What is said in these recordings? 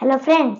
Hello friends,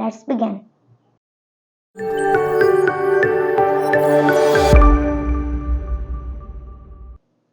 let's begin.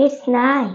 It's nice.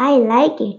I like it.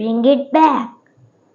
Bring it back.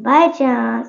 By chance.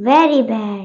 Very bad.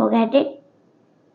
Forget it.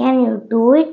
Can you do it?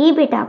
Keep it up.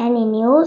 Any news?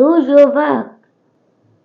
Do your work.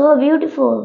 So beautiful.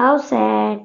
How sad.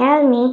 Tell me.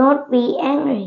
Don't be angry.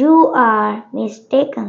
You are mistaken.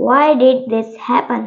Why did this happen?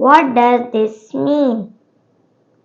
What does this mean?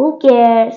Who cares?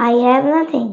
I have nothing.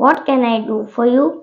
What can I do for you?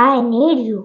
I need you.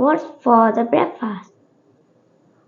What's for the breakfast?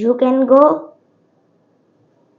You can go.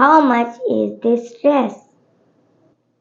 How much is this dress?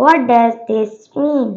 What does this mean?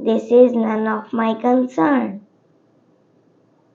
This is none of my concern.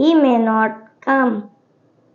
He may not come.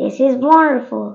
This is wonderful.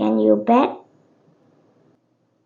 Can you bet?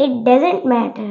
It doesn't matter.